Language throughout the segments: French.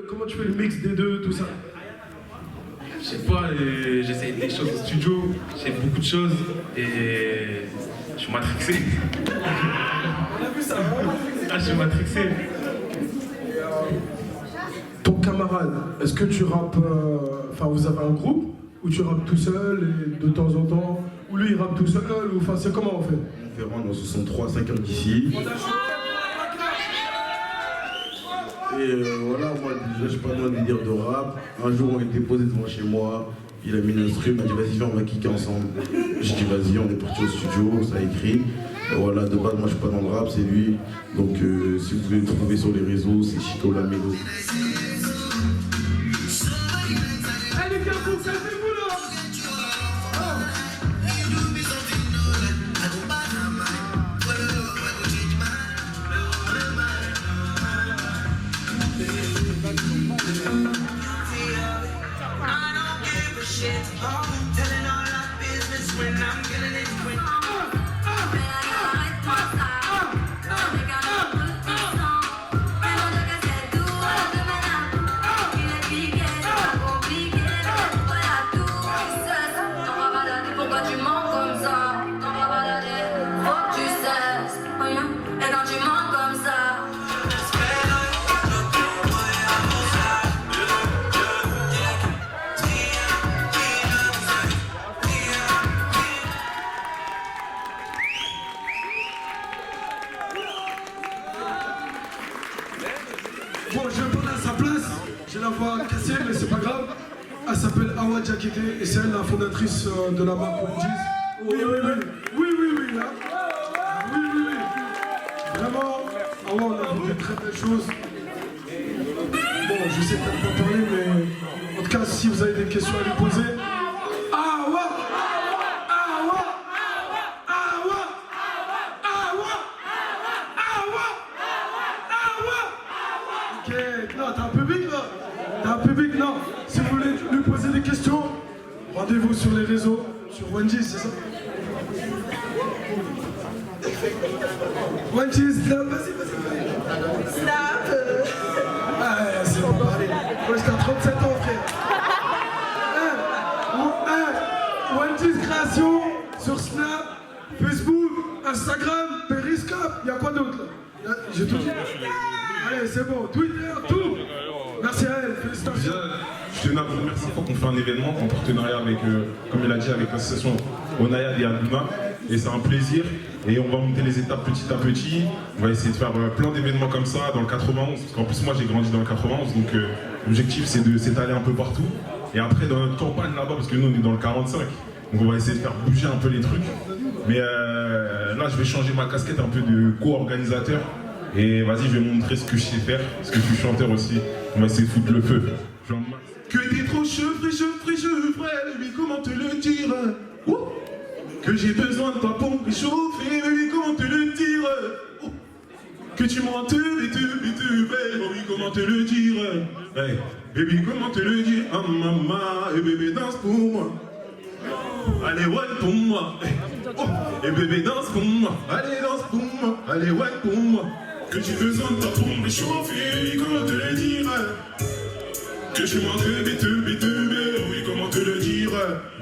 Comment tu fais le mix des deux, tout ça? Je sais pas, j'essaye des choses au studio, j'ai beaucoup de choses et je suis matrixé. On a vu ça, Ah, je suis matrixé. Ton camarade, est-ce que tu rappes, enfin vous avez un groupe, ou tu rappes tout seul et de temps en temps, ou lui il rappe tout seul, ou enfin c'est comment en fait? On est en 63, 5 heures d'ici. Et voilà, moi déjà je suis pas dans le délire de rap. Un jour on était posé devant chez moi, il a mis l'instru, il m'a dit vas-y viens on va kicker ensemble. J'ai dit vas-y, on est parti au studio, ça a écrit. Et voilà, de base moi je suis pas dans le rap, c'est lui. Donc si vous voulez le trouver sur les réseaux, c'est Chico Lamedo. Allez les gars, calmez-vous là! Bon, je vais prendre à sa place. J'ai la voix cassée, mais c'est pas grave. Elle s'appelle Awa Diakité et c'est elle la fondatrice de la marque Wendy's. Oui, oui, oui. Oui, oui, oui, là. Oui, oui, oui. Vraiment, Awa, on a vu de très belles choses. Bon, je sais peut-être pas parler, mais en tout cas, si vous avez des questions à lui poser. Awa! Awa! Awa! Awa! Awa! Awa! Ok, non, t'as un public là? T'as un public, non? Si vous voulez lui poser des questions, rendez-vous sur les réseaux, sur Wendy's, c'est ça? Wendy's, Snap, vas-y, vas-y. Snap. Ah, c'est bon, allez. Moi, j'étais à 37 ans, frère. Wendy's Création sur Snap, Facebook, Instagram, Periscope. Il y a quoi d'autre là? J'ai tout dit. Allez, c'est bon. Twitter, tout. Merci à elle. Félicitations. Je tenais à vous remercier pour qu'on fait un événement en partenariat avec, comme il a dit, avec l'association Onayad et Aluma. Et c'est un plaisir. Et on va monter les étapes petit à petit. On va essayer de faire plein d'événements comme ça dans le 91. Parce qu'en plus, moi, j'ai grandi dans le 91. Donc, l'objectif, c'est d'aller un peu partout. Et après, dans notre campagne là-bas, parce que nous, on est dans le 45. Donc, on va essayer de faire bouger un peu les trucs. Mais là, je vais changer ma casquette un peu de co-organisateur. Et vas-y, je vais montrer ce que je sais faire. Parce que je suis chanteur aussi. On va essayer de foutre le feu. Que t'es trop chevré, mais comment te le dire? Que j'ai besoin de toi pour me réchauffer, mais comment te le dire? Que tu m'entends, mais oui, comment te le dire? Hey, baby, comment te le dire? Ah maman, et bébé danse pour moi. Allez, ouais pour moi. Et bébé danse pour moi. Allez, danse pour moi. Allez, ouais pour moi. Que j'ai besoin de toi pour me réchauffer, comment te le dire? Que je m'en oui, comment te le dire?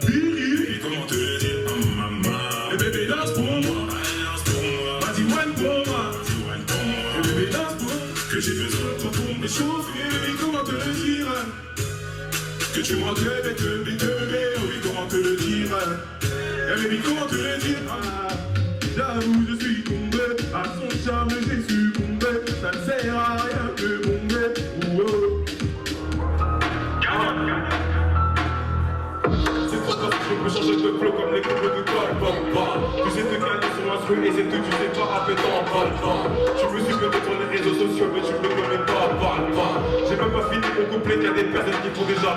Biri, comment te le dire? Oh, maman, et bébé danse pour moi, danse pour moi. Vas-y, one pour moi, et bébé danse pour moi. Que j'ai besoin de toi pour me chauffer, comment te le dire? Que tu m'en oui, comment te le dire? Et baby, comment te le dire? J'avoue, je suis tombé, à son charme, j'ai succombé. Ça ne sert à rien que bomber. C'est trop fort, je peux changer de flow comme les couples de Paul Pogba. Tu sais te caler sur l'instru et c'est tout, tu sais pas rapper dans Balba. Tu me suis connecté sur les réseaux sociaux mais tu me connais pas, parle pas. J'ai même pas fini mon couplet qu'il y a des personnes qui font déjà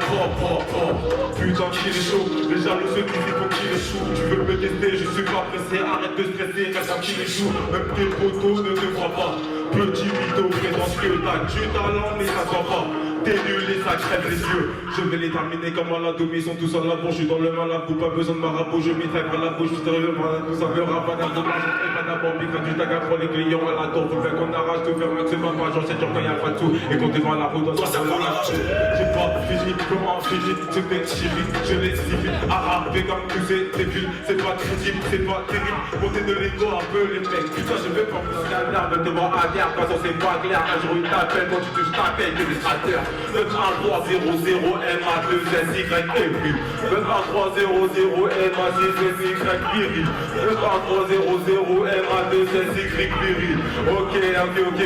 Putain qu'il est chaud, les jaloux se disent il faut qu'il échoue. Tu veux me tester, je suis pas pressé, arrête de stresser, reste un qu'il échoue. Même tes potos ne te croient pas. Petit mytho, présence que t'as du talent mais ça se voit pas. t'es nul et ça crève les yeux. Je vais les terminer comme à la double, ils sont tous en lavant, je suis dans le malabou, pas besoin de marabout, je m'étraille par la bouche, je suis arrivé par la tout ça verra pas d'un dommage, et pas d'un bambi, quand tu t'agardes pour les clients à la tour, tout fait qu'on arrache, tout faire maximum, pas genre c'est dur quand y'a pas de tout, et quand t'es devant la route, on s'en va la j'ai pas fini, comment fini, c'est des chimiques, je les civile, arabe, comme tous ces débiles, c'est pas crédible, c'est pas terrible, monter de l'ego un peu les mecs, putain je vais pas me scandale, de te voir à terre, de toute façon c'est pas clair, un jour il t'appelle, quand tu touches ta tête, illustrateur, 91300 MA2SY écrit, 91300 MA6SY Piri, 91300 MA2SY Piri, ok,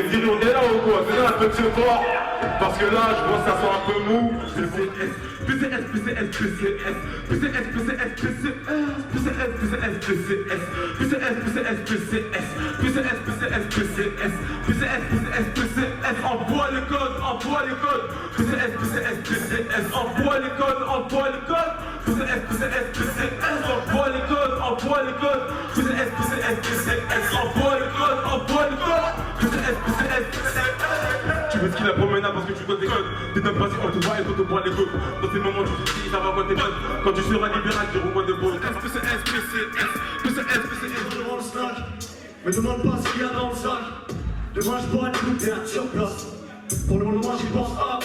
Piri, on est là ou quoi? C'est là un peu de ce fort, parce que là je vois ça sent un peu mou, PCS, PCS, PCS, PCS, PCS, PCS, PCS, PCS, PCS, PCS, PCS, PCS, PCS, PCS, PCS, PCS, PCS, PCS, envoie le code, envoie le code, PCS, PCS, PCS, envoie le code, envoie le code, PCS, PCS, PCS, envoie le code, envoie le code, PCS, PCS, PCS, envoie le code, envoie le code, PCS, PCS, PCS. Tu veux skill la promenade parce que tu connais des codes. T'es d'un passé, on te voit et on te voit les codes. Dans ces moments, tu te dis, ça va quoi tes codes. Quand tu seras libéral, tu revois de beaux. PCS, PCS, PCS, PCS. Devant le snack, me demande pas ce qu'il y a dans le sac. Demain, je pourrais tout perdre sur place. Pour le moment, j'y pense pas.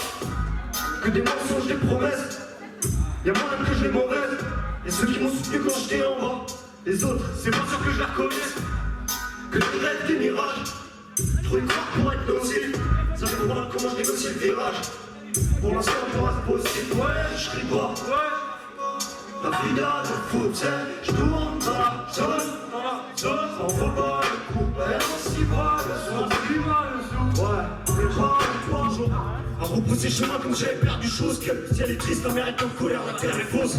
Que des mensonges, des promesses. Y'a moyen que je les mauvaises. Et ceux qui m'ont soutenu quand j'étais en bas. Les autres, c'est pas sûr que je les reconnaisse. Que des rêves, des mirages. Trop y croire pour être docile. Ça fait voir comment je négocie le virage. Pour l'instant, on reste possible. Ouais, je crie pas. Ouais. La vida de foot, je tourne dans la zone. On vaut pas le coup. Ouais, on s'y va le soir. Ouais, les bras, les 3 jours. À repousser chemin comme j'avais perdu chose. Que le ciel est triste, la mer est en colère, la terre est fausse.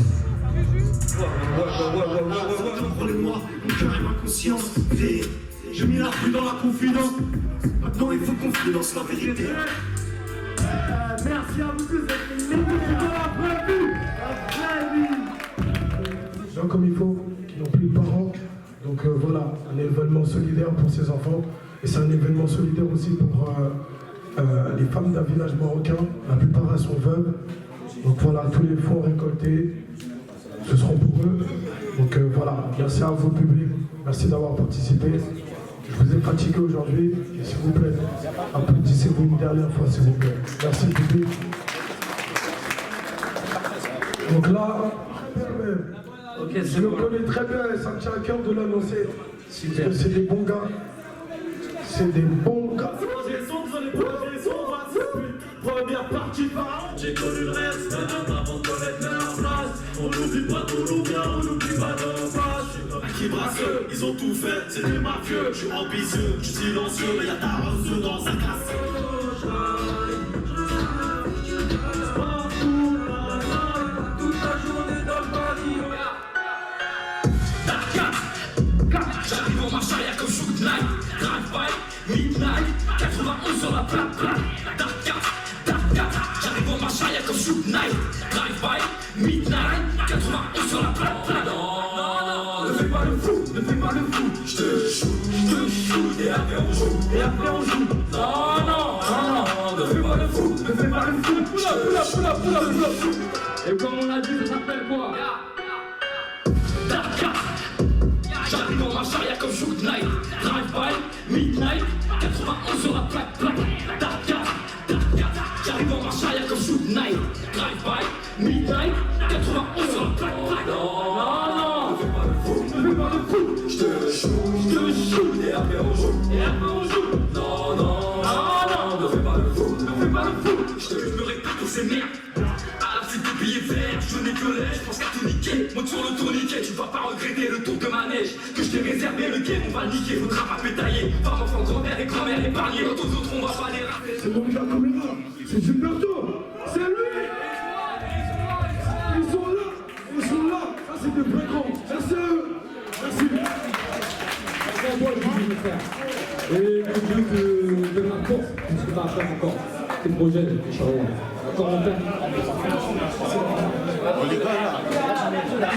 Prenez-moi, mon cœur et ma conscience. J'ai mis la rue dans la confidence. Maintenant il faut qu'on finance la vérité. Merci à vous tous d'être venus dans la vraie vie. Des gens comme il faut, qui n'ont plus de parents. Donc voilà, un événement solidaire pour ces enfants. Et c'est un événement solidaire aussi pour les femmes d'un village marocain. La plupart elles sont veuves. Donc voilà, tous les fonds récoltés, ce seront pour eux. Donc voilà, merci à vous public. Merci d'avoir participé. Je vous ai fatigué aujourd'hui, s'il vous plaît, applaudissez-vous une dernière fois, s'il vous plaît. Merci, public. Donc là, je le connais très bien et ça me tient à cœur de l'annoncer. Parce que c'est des bons gars. C'est des bons gars. Première partie par j'ai connu le reste, avant de connaître leur place. On n'oublie pas d'où l'on vient, on n'oublie pas nos bases. À qui brasseux, ils ont tout fait, c'est des mafieux. Je suis ambitieux, je suis silencieux, mais y'a ta rose dans sa classe. Toute la journée dans le pavillon. J'arrive en marche arrière comme Shoot Night, Drive-by, Midnight, 91 sur la plate. J'arrive en marche arrière comme Shoot Night, Drive-by, Midnight, 91 sur la plate. Non, ne fais pas le fou, ne fais pas le fou. Je te shoot, et après on joue, Non, ne fais pas le fou, ne fais pas le fou. Poula. Et comme on a dit, ça s'appelle quoi? J'arrive en marche arrière comme Shoot Night, Drive-by, Midnight, 91 sur la plaque. J'arrive en marche arrière comme Shoot Night, Drive-by, Midnight, 91 sur la plaque. Non, ne fais pas le fou, je te shoot, et après on joue, Non, ne fais pas le fou, je me répète tous ces merdes. À la suite des billets verts, je n'ai que l'air, je pense qu'à tout niquer. Monte sur le tourniquet, tu vas pas regretter le tour de manège que je t'ai réservé, le game on va le niquer, faudra pas pétailler. Femme, enfant, grand-mère et grand-mère épargnés. Quant aux autres, on va pas les rater. C'est donc la comédie, c'est Gilberto, c'est lui. Ils sont là, ça c'est des vrais grands. Merci à eux. Merci. C'est moi qui vais le faire. Et le but de ma course, parce que t'as à faire encore. Tes projets, les charros. Encore en tête.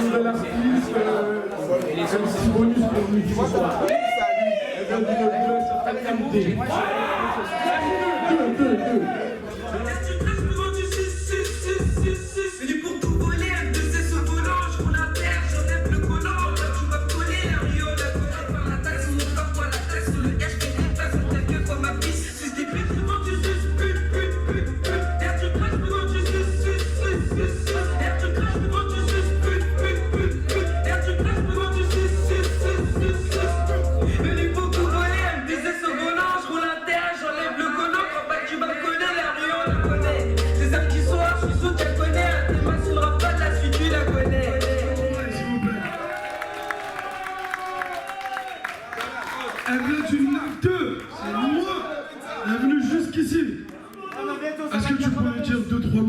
Nouvel artiste, un petit bonus pour lui. Elle vient d'une qualité. Deux.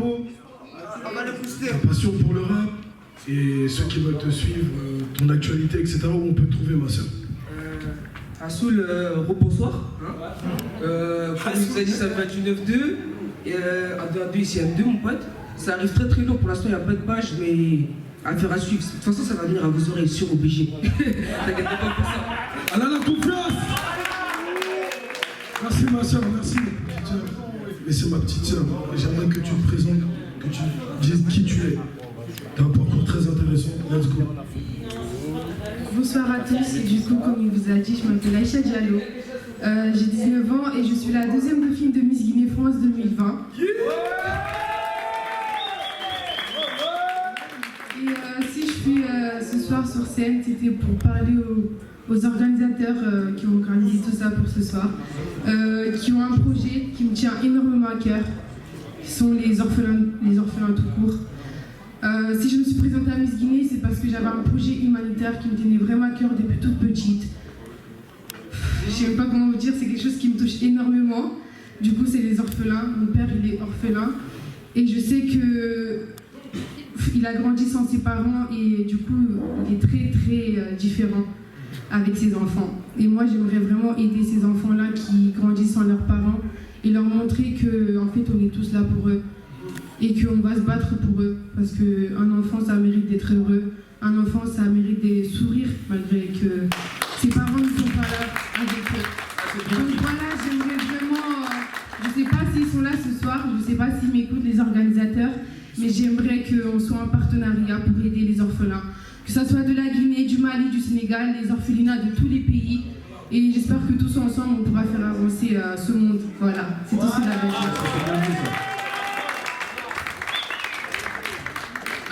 promo, ta passion pour le rap et ceux qui veulent te suivre, ton actualité, etc. Où on peut te trouver, ma soeur? Assoul, bonsoir. Comme il vous a dit, ça va être du 9-2. Et en 2 ici, M2, mon pote. Ça arrive très très lourd. Pour l'instant, il n'y a pas de page, mais affaire à suivre. De toute façon, ça va venir à vos oreilles, sûr, obligé. T'inquiète pas pour ça. Elle a la confiance. Merci, ma soeur, merci. Petite sœur. Mais c'est ma petite soeur. J'aimerais que tu te présentes, que tu dises qui tu es. T'as un parcours très intéressant. Let's go. Bonsoir à tous, et du coup, comme il vous a dit, je m'appelle Aïcha Diallo. J'ai 19 ans et je suis la deuxième dauphine de Miss Guinée France 2020. Et si je suis ce soir sur scène, c'était pour parler aux organisateurs qui ont organisé tout ça pour ce soir, qui ont un projet qui me tient énormément à cœur, qui sont les orphelins tout court. Si je me suis présentée à Miss Guinée, c'est parce que j'avais un projet humanitaire qui me tenait vraiment à cœur depuis toute petite. Je ne sais même pas comment vous dire, c'est quelque chose qui me touche énormément. Du coup, c'est les orphelins. Mon père, il est orphelin. Et je sais qu'il a grandi sans ses parents et du coup, il est très, très différent avec ses enfants. Et moi, j'aimerais vraiment aider ces enfants-là qui grandissent sans leurs parents et leur montrer qu'en fait, on est tous là pour eux. Et qu'on va se battre pour eux, parce qu'un enfant, ça mérite d'être heureux. Un enfant, ça mérite des sourires, malgré que ses parents ne sont pas là avec eux. Donc voilà, j'aimerais vraiment... je ne sais pas s'ils sont là ce soir, je ne sais pas s'ils m'écoutent, les organisateurs, mais j'aimerais qu'on soit en partenariat pour aider les orphelins. Que ce soit de la Guinée, du Mali, du Sénégal, les orphelinats de tous les pays. Et j'espère que tous ensemble, on pourra faire avancer ce monde. Voilà, c'est tout cela.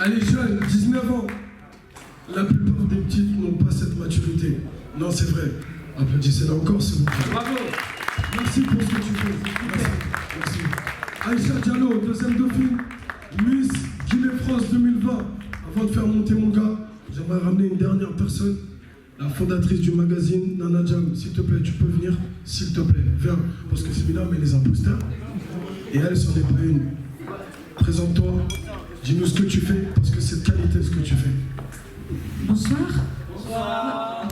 Elle est jeune, 19 ans. La plupart des petits n'ont pas cette maturité. Non, c'est vrai. Applaudissez-la encore, s'il vous plaît. Bravo. Merci pour ce que tu fais. Merci. Aïcha Diallo, deuxième dauphine, Miss Guinée France 2020. Avant de faire monter mon gars, j'aimerais ramener une dernière personne, la fondatrice du magazine, Nana Jam. S'il te plaît, tu peux venir? S'il te plaît, viens. Parce que c'est Mina, mais les imposteurs. Et elle, c'en est pas une. Présente-toi. Dis-nous ce que tu fais, parce que c'est de qualité ce que tu fais. Bonsoir. Bonsoir.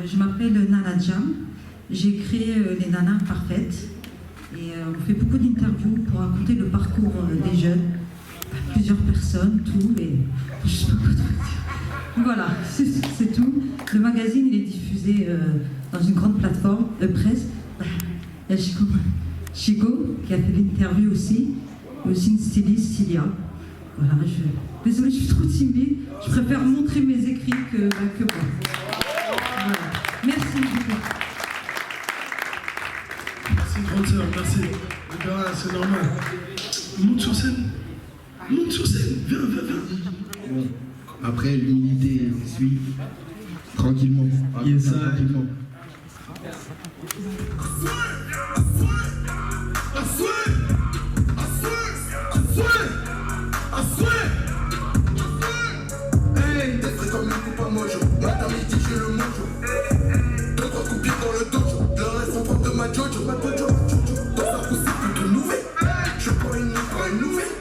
Je m'appelle Nana Jam. J'ai créé les Nanas Parfaites. Et on fait beaucoup d'interviews pour raconter le parcours des jeunes. Plusieurs personnes, tout. Et je sais pas quoi te dire. Voilà, c'est tout. Le magazine, il est diffusé dans une grande plateforme de presse. Il y a Chico, qui a fait l'interview aussi, et aussi une styliste, Cilia. Voilà, désolée, je suis trop timide. Je préfère montrer mes écrits que moi. Voilà. Merci beaucoup. Merci, grande sœur, merci. Les gars, c'est normal. Monte sur scène. Monte sur scène. Viens. Bon, après, l'humilité suit tranquillement. Yes, tranquillement. Hey, d'être comme le coup pas mojo. Matin midi j'ai le mojo. 2-3 coups de pied dans le dojo. Le reste en forme de ma jojo. Dans sa poussée plutôt nouvelle. Je prends une nouvelle.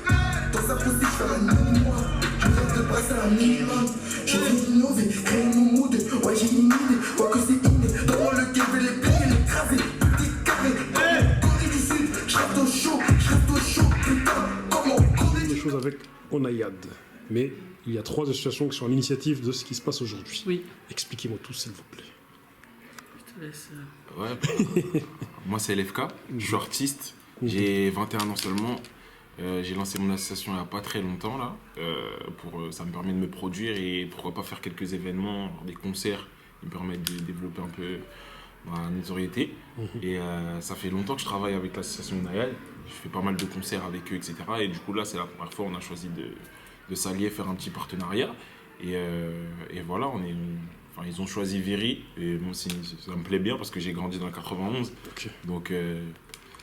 Dans sa poussée je fais un moi. Je rêve de passer un minimum. Je vais innover, créer mon mood. Ouais j'ai une idée, quoi que c'est inné. Dans le game, je vais les plier, les craser. Petit carré, Corée du Sud. Je reste au chaud, putain. Comment Corée des choses avec Onayad, mais il y a 3 associations qui sont à l'initiative de ce qui se passe aujourd'hui. Oui. Expliquez-moi tout, s'il vous plaît. Je te laisse. Ouais. Moi, c'est LFK. Je suis artiste. J'ai 21 ans seulement. J'ai lancé mon association il n'y a pas très longtemps là. Ça me permet de me produire et pourquoi pas faire quelques événements, des concerts qui me permettent de développer un peu ma notoriété. Et ça fait longtemps que je travaille avec l'association Nayal. Je fais pas mal de concerts avec eux, etc. Et du coup là, c'est la première fois qu'on a choisi de s'allier, faire un petit partenariat. Et voilà, ils ont choisi Viry. Et moi, ça me plaît bien parce que j'ai grandi dans le 91. Okay. Donc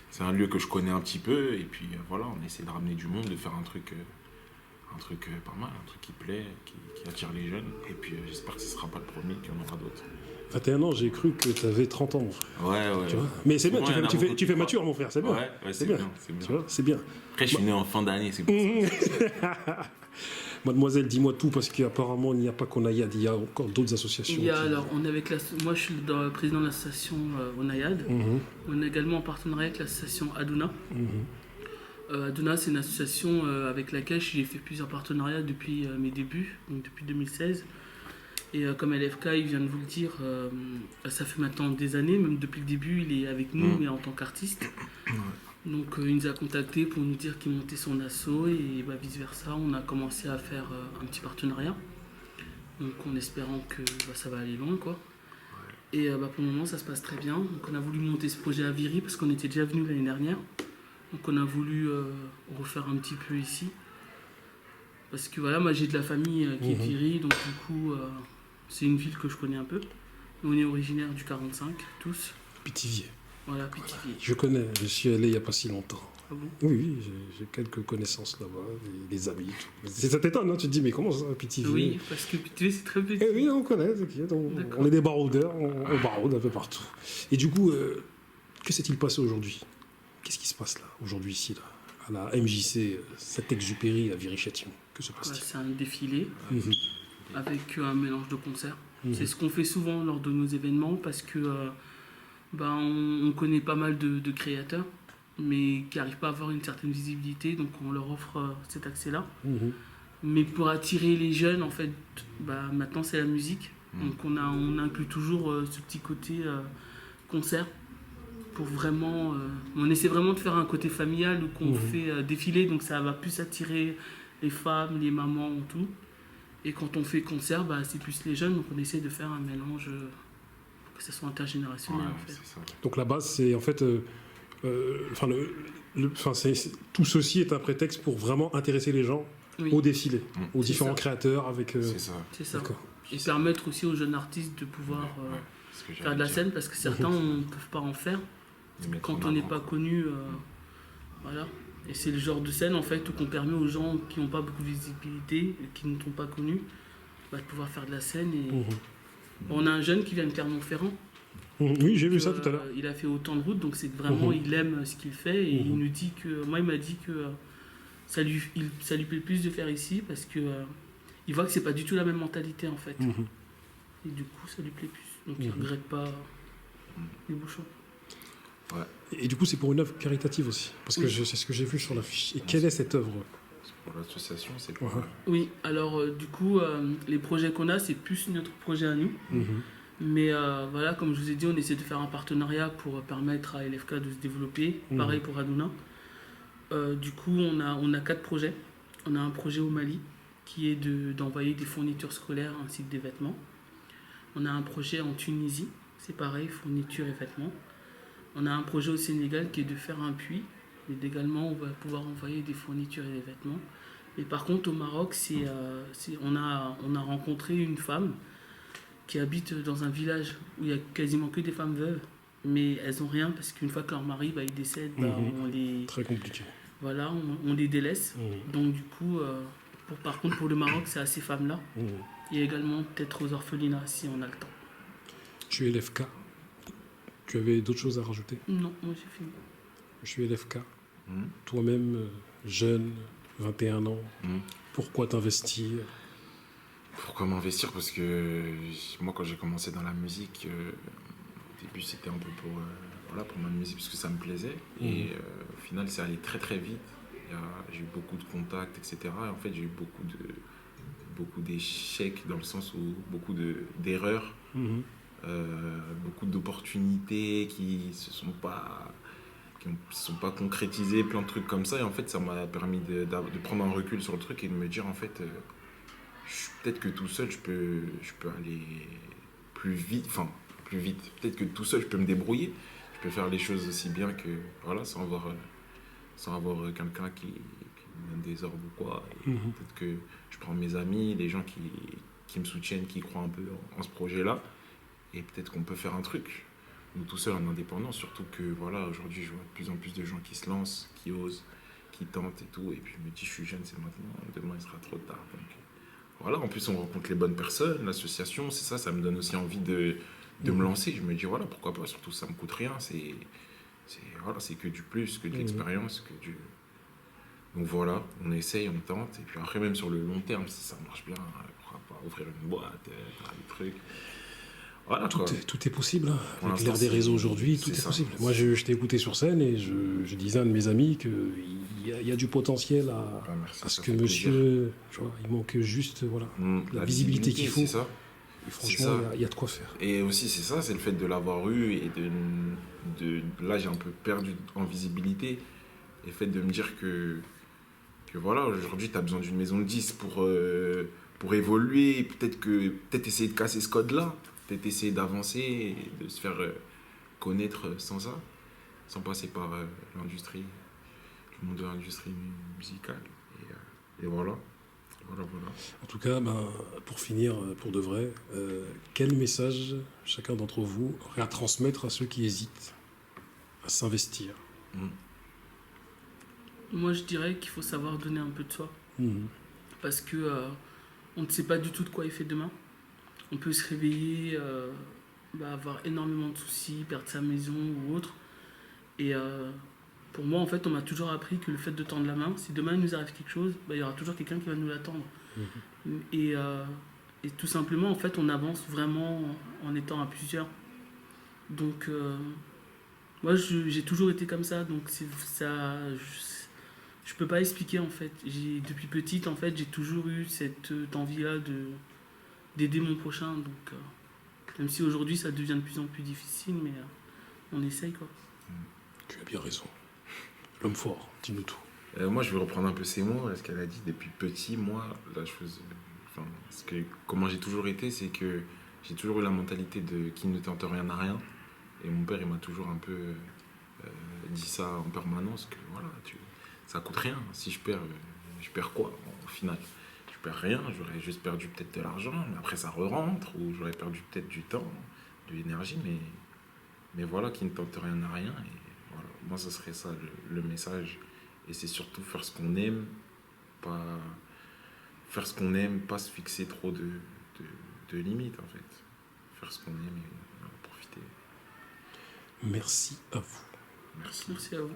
c'est un lieu que je connais un petit peu. Et puis voilà, on essaie de ramener du monde, de faire un truc pas mal, un truc qui plaît, qui attire les jeunes. Et puis j'espère que ce ne sera pas le premier, qu'il y en aura d'autres. 21 ans, j'ai cru que tu avais 30 ans, mon frère. Ouais. Tu vois, mais c'est bien, Souvent, il y en a tu beaucoup fais qui mature, croient. mon frère, c'est bien. Ouais, c'est bien. C'est bien. Tu vois, c'est bien. Après, je suis né en fin d'année, c'est pour ça. Mademoiselle, dis-moi tout, parce qu'apparemment, il n'y a pas qu'Onayad, il y a encore d'autres associations. Alors, on est avec moi je suis le président de l'association Onayad. On est également en partenariat avec l'association Aduna. Aduna, c'est une association avec laquelle j'ai fait plusieurs partenariats depuis mes débuts, donc depuis 2016. Et comme LFK, il vient de vous le dire, ça fait maintenant des années, même depuis le début, il est avec nous, mais en tant qu'artiste. Donc il nous a contactés pour nous dire qu'il montait son asso et vice versa, on a commencé à faire un petit partenariat. Donc en espérant que ça va aller loin, quoi. Et pour le moment ça se passe très bien. Donc on a voulu monter ce projet à Viry parce qu'on était déjà venu l'année dernière. Donc on a voulu refaire un petit peu ici. Parce que voilà, moi j'ai de la famille qui est Viry, donc du coup c'est une ville que je connais un peu. On est originaire du 45, tous. Pithiviers. Voilà, Pithiviers. Je connais, je suis allé il n'y a pas si longtemps. Ah bon? Oui, j'ai quelques connaissances là-bas, des amis. Ça t'étonne, hein, tu te dis, mais comment ça, Pithiviers? Oui, parce que Pithiviers c'est très petit. Oui, on connaît, on est des baroudeurs, on baroude un peu partout. Et du coup, que s'est-il passé aujourd'hui? Qu'est-ce qui se passe là, aujourd'hui, ici, là, à la MJC, Saint-Exupéry à Viry-Châtillon? Que se passe-t-il? C'est un défilé avec un mélange de concerts. C'est ce qu'on fait souvent lors de nos événements parce que on connaît pas mal de créateurs mais qui n'arrivent pas à avoir une certaine visibilité, donc on leur offre cet accès-là. Mais pour attirer les jeunes, en fait, maintenant c'est la musique, donc on inclut toujours ce petit côté concert pour vraiment... on essaie vraiment de faire un côté familial où on fait défiler, donc ça va plus attirer les femmes, les mamans, tout. Et quand on fait concert, c'est plus les jeunes, donc on essaie de faire un mélange pour que ça soit intergénérationnel. En fait. Donc la base, c'est en fait... tout ceci est un prétexte pour vraiment intéresser les gens au défilé, aux différents créateurs avec... C'est ça. C'est ça. Et permettre aussi aux jeunes artistes de pouvoir faire de la scène, parce que certains ne peuvent pas en faire quand on n'est pas connu. Voilà. Et c'est le genre de scène en fait où on permet aux gens qui n'ont pas beaucoup de visibilité et qui ne sont pas connus de pouvoir faire de la scène. Et... on a un jeune qui vient de Clermont-Ferrand. Oui, j'ai vu ça tout à l'heure. Il a fait autant de routes, donc c'est vraiment, il aime ce qu'il fait. Et il nous dit que, moi il m'a dit que ça lui plaît plus de faire ici parce que il voit que c'est pas du tout la même mentalité en fait. Et du coup ça lui plaît plus. Donc il regrette pas les bouchons. Ouais. Et du coup c'est pour une œuvre caritative aussi, parce que c'est ce que j'ai vu sur l'affiche. Et quelle est cette œuvre? Pour l'association, c'est quoi? Oui, alors du coup les projets qu'on a, c'est plus notre projet à nous. Mais voilà, comme je vous ai dit, on essaie de faire un partenariat pour permettre à LFK de se développer. Pareil pour Aduna. Du coup, on a 4 projets. On a un projet au Mali qui est d'envoyer des fournitures scolaires ainsi que des vêtements. On a un projet en Tunisie, c'est pareil, fournitures et vêtements. On a un projet au Sénégal qui est de faire un puits. Et également, on va pouvoir envoyer des fournitures et des vêtements. Mais par contre, au Maroc, on a rencontré une femme qui habitent dans un village où il y a quasiment que des femmes veuves, mais elles n'ont rien parce qu'une fois que leur mari il décède, on les... Très compliqué. Voilà, on les délaisse. Donc du coup, par contre pour le Maroc, c'est à ces femmes-là. Et également peut-être aux orphelinats si on a le temps. Tu es LFK. Tu avais d'autres choses à rajouter? Non, moi j'ai fini. Je suis LFK. Toi-même, jeune, 21 ans, pourquoi t'investir? Pourquoi m'investir? Parce que moi, quand j'ai commencé dans la musique, au début, c'était un peu pour ma musique, parce que ça me plaisait. Et au final, c'est allé très très vite. J'ai eu beaucoup de contacts, etc. Et en fait, j'ai eu beaucoup d'échecs, dans le sens où beaucoup d'erreurs, beaucoup d'opportunités qui ne se sont pas concrétisées, plein de trucs comme ça. Et en fait, ça m'a permis de prendre un recul sur le truc et de me dire, en fait... peut-être que tout seul, je peux aller plus vite. Peut-être que tout seul, je peux me débrouiller. Je peux faire les choses aussi bien que, voilà, sans avoir quelqu'un qui me donne des ordres ou quoi. Peut-être que je prends mes amis, les gens qui me soutiennent, qui croient un peu en ce projet-là. Et peut-être qu'on peut faire un truc. Nous, tout seul, en indépendant. Surtout que, voilà, aujourd'hui, je vois de plus en plus de gens qui se lancent, qui osent, qui tentent et tout. Et puis, je me dis, je suis jeune, c'est maintenant. Demain, il sera trop tard. Donc, voilà, en plus on rencontre les bonnes personnes, l'association, c'est ça me donne aussi envie de de me lancer. Je me dis, voilà, pourquoi pas, surtout ça me coûte rien, c'est que du plus, que de l'expérience, que du... Donc voilà, on essaye, on tente, et puis après même sur le long terme, si ça marche bien, pourquoi pas ouvrir une boîte, des trucs. Voilà, tout est possible. Hein. Pour Avec l'ère des réseaux aujourd'hui, tout est possible. Moi, je t'ai écouté sur scène et je disais à un de mes amis qu'il y a du potentiel à ce que monsieur... Tu vois, il manque juste la visibilité qu'il faut. C'est ça. Et franchement, il y a de quoi faire. Et aussi, c'est ça, c'est le fait de l'avoir eu et là, j'ai un peu perdu en visibilité. Et le fait de me dire que voilà, aujourd'hui, tu as besoin d'une maison de 10 pour évoluer, peut-être essayer de casser ce code-là, peut-être essayer d'avancer et de se faire connaître sans ça, sans passer par l'industrie, le monde de l'industrie musicale. Et voilà. En tout cas, pour finir, pour de vrai, quel message chacun d'entre vous aurait à transmettre à ceux qui hésitent à s'investir? Moi, je dirais qu'il faut savoir donner un peu de soi. Parce que on ne sait pas du tout de quoi il fait demain. On peut se réveiller, avoir énormément de soucis, perdre sa maison ou autre. Et pour moi, en fait, on m'a toujours appris que le fait de tendre la main, si demain il nous arrive quelque chose, il y aura toujours quelqu'un qui va nous l'attendre. Et tout simplement, en fait, on avance vraiment en étant à plusieurs. Donc, moi, j'ai toujours été comme ça. Donc, je peux pas expliquer, en fait. Depuis petite, en fait, j'ai toujours eu cette envie-là d'aider mon prochain. Donc, même si aujourd'hui, ça devient de plus en plus difficile, mais on essaye, quoi. Tu as bien raison. L'homme fort, dis-nous tout. Moi, je vais reprendre un peu ces mots, ce qu'elle a dit. Depuis petit, moi, la chose... comment j'ai toujours été, c'est que j'ai toujours eu la mentalité de qui ne tente rien n'a rien. Et mon père, il m'a toujours un peu dit ça en permanence, que voilà, ça coûte rien. Si je perds quoi au final? Je perds rien, j'aurais juste perdu peut-être de l'argent, mais après ça re-rentre, ou j'aurais perdu peut-être du temps, de l'énergie, mais voilà, qui ne tente rien n'a rien. Et voilà, moi, ce serait ça le message. Et c'est surtout faire ce qu'on aime, pas se fixer trop de limites, en fait. Faire ce qu'on aime et profiter. Merci à vous. Merci. Merci à vous.